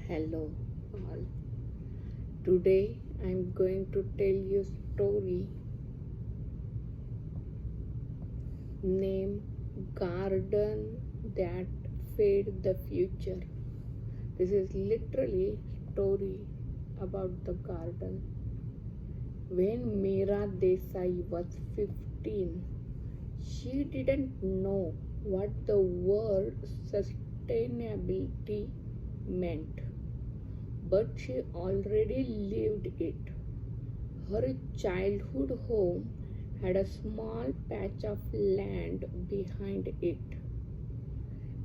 Hello all. Today I'm going to tell you a story named Garden That Fed the Future. This is literally story about the garden. When Meera Desai was 15, she didn't know what the word sustainability meant, but she already lived it. Her childhood home had a small patch of land behind it,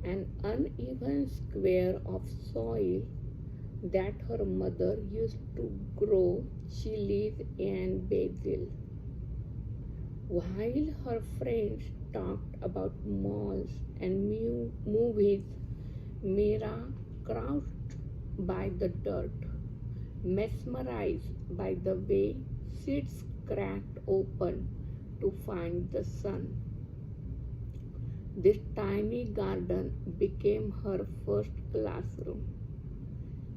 an uneven square of soil that her mother used to grow chilies and basil. While her friends talked about malls and movies, Mira crouched by the dirt, mesmerized by the way seeds cracked open to find the sun. This tiny garden became her first classroom.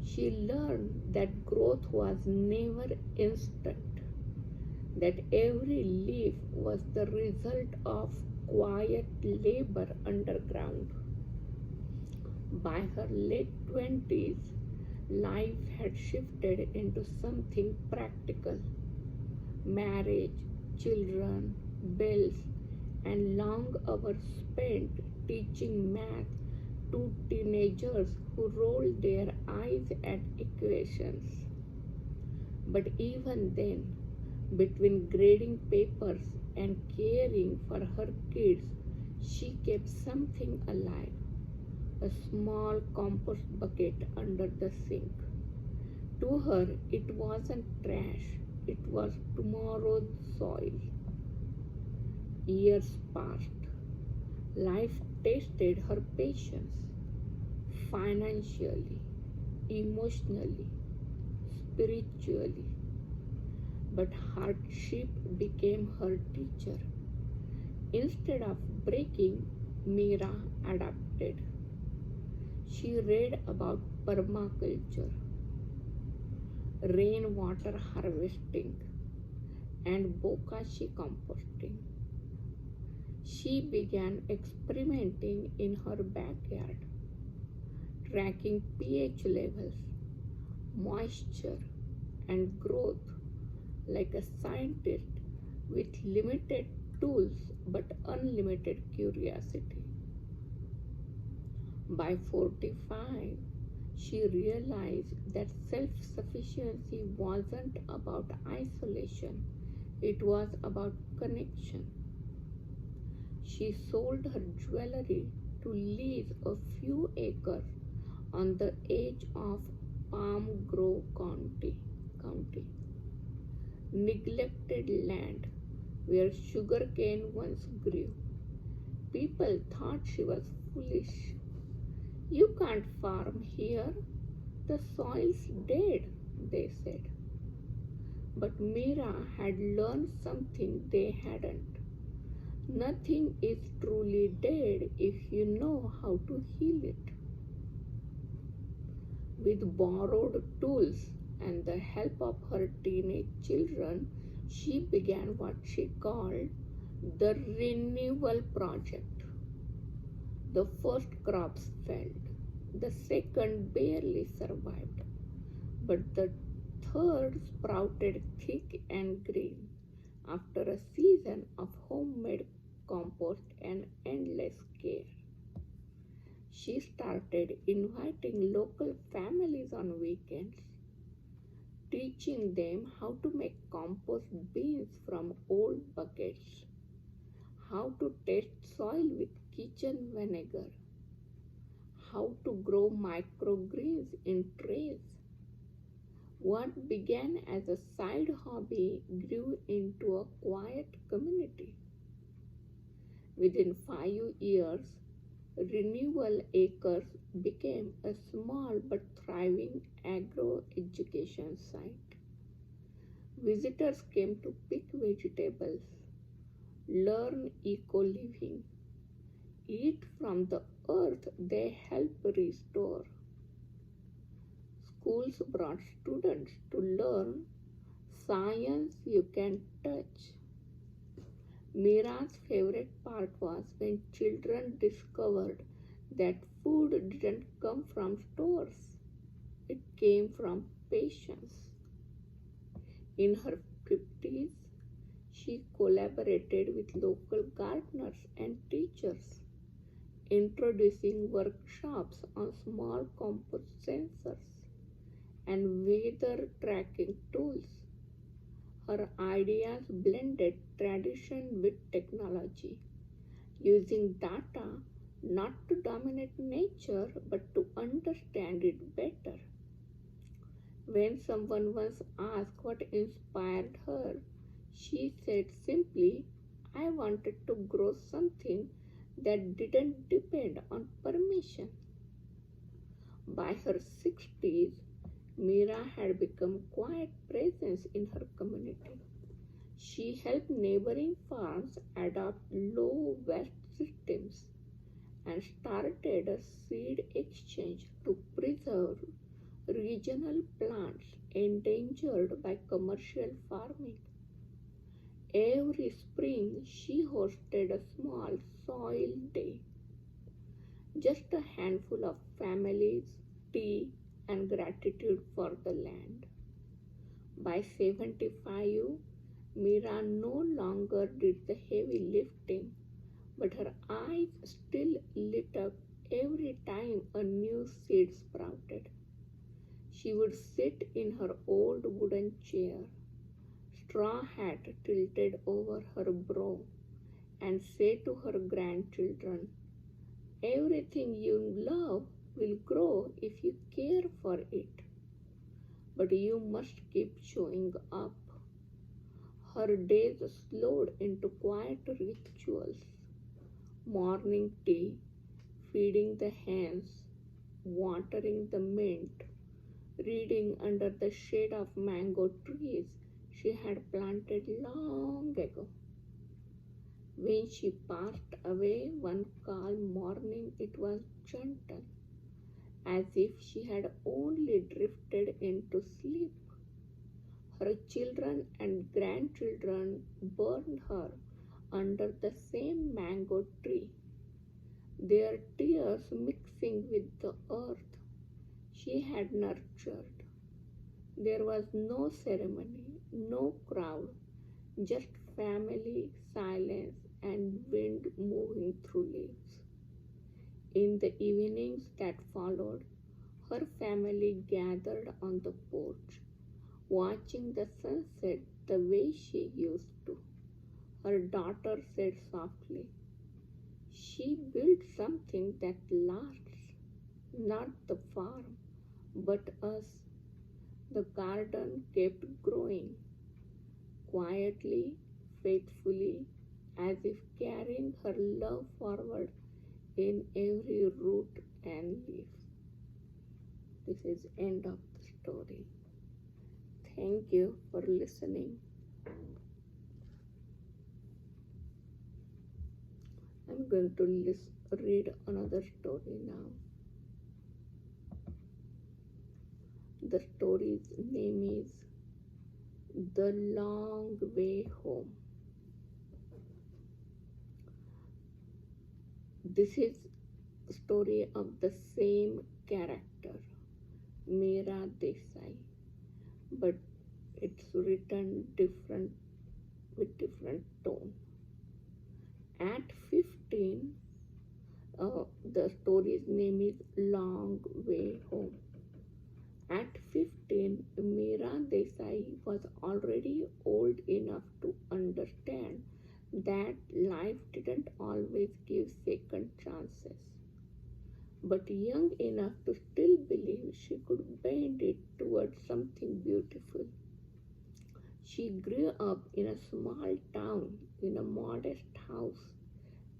She learned that growth was never instant, that every leaf was the result of quiet labor underground. By her late 20s, life had shifted into something practical: marriage, children, bills, and long hours spent teaching math to teenagers who rolled their eyes at equations. But even then, between grading papers and caring for her kids, she kept something alive: a small compost bucket under the sink. To her, it wasn't trash, it was tomorrow's soil. Years passed. Life tested her patience financially, emotionally, spiritually. But hardship became her teacher. Instead of breaking, Mira adapted. She read about permaculture, rainwater harvesting, and bokashi composting. She began experimenting in her backyard, tracking pH levels, moisture, and growth like a scientist with limited tools but unlimited curiosity. By 45, she realized that self sufficiency wasn't about isolation, it was about connection. She sold her jewelry to lease a few acres on the edge of Palm Grove County, neglected land where sugarcane once grew. People thought she was foolish. You can't farm here, the soil's dead, they said. But Mira had learned something they hadn't. Nothing is truly dead if you know how to heal it. With borrowed tools and the help of her teenage children, she began what she called the Renewal Project. The first crops failed, the second barely survived, but the third sprouted thick and green after a season of homemade compost and endless care. She started inviting local families on weekends, teaching them how to make compost bins from old buckets, how to test soil with kitchen vinegar, how to grow microgreens in trays. What began as a side hobby grew into a quiet community. Within 5 years, Renewal Acres became a small but thriving agro education site. Visitors came to pick vegetables, learn eco living, eat from the earth they help restore. schools brought students to learn science you can touch. Mira's favorite part was when children discovered that food didn't come from stores, it came from patience. In her 50s, she collaborated with local gardeners and teachers, introducing workshops on small compost sensors and weather tracking tools. Her ideas blended tradition with technology, using data not to dominate nature but to understand it better. When someone once asked what inspired her, she said simply, I wanted to grow something that didn't depend on permission. By her 60s, Mira had become quiet presence in her community. She helped neighboring farms adopt low waste systems and started a seed exchange to preserve regional plants endangered by commercial farming. Every spring, she hosted a small soil day, just a handful of families, tea, and gratitude for the land. By 75, Mira no longer did the heavy lifting, but her eyes still lit up every time a new seed sprouted. She would sit in her old wooden chair, straw hat tilted over her brow, and say to her grandchildren, everything you love will grow if you care for it, but you must keep showing up. Her days slowed into quiet rituals, morning tea, feeding the hens, watering the mint, reading under the shade of mango trees she had planted long ago. When she passed away one calm morning, it was gentle, as if she had only drifted into sleep. Her children and grandchildren burned her under the same mango tree, their tears mixing with the earth she had nurtured. There was no ceremony, no crowd, just family, silence, and wind moving through leaves. In the evenings that followed, her family gathered on the porch, watching the sunset the way she used to. Her daughter said softly, she built something that lasts, not the farm, but us. The garden kept growing, quietly, faithfully, as if carrying her love forward in every root and leaf. This is end of the story. Thank you for listening. I'm going to read another story now. The story's name is The Long Way Home. This is a story of the same character, Mira Desai, but it's written different with different tone. At 15, the story's name is Long Way Home. At 15, Mira Desai was already old enough to understand that life didn't always give second chances, but young enough to still believe she could bend it towards something beautiful. She grew up in a small town in a modest house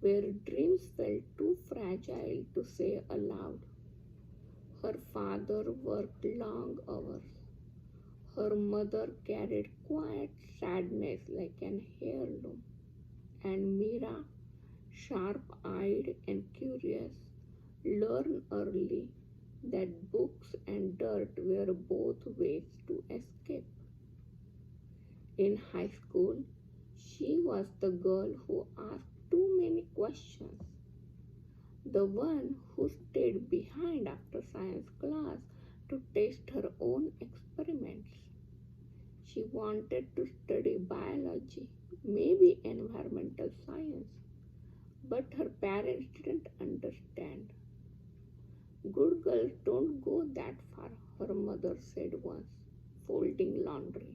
where dreams felt too fragile to say aloud. Her father worked long hours. Her mother carried quiet sadness like an heirloom. And Mira, sharp eyed and curious, learned early that books and dirt were both ways to escape. In high school, she was the girl who asked too many questions, the one who stayed behind after science class to test her own experiments. She wanted to study biology, maybe environmental science, but her parents didn't understand. Good girls don't go that far, her mother said once, folding laundry.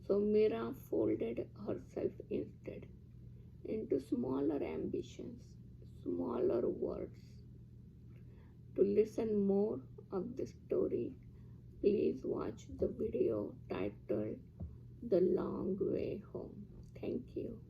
So Mira folded herself instead into smaller ambitions, smaller words. To listen more of this story, please watch the video titled The Long Way Home. Thank you.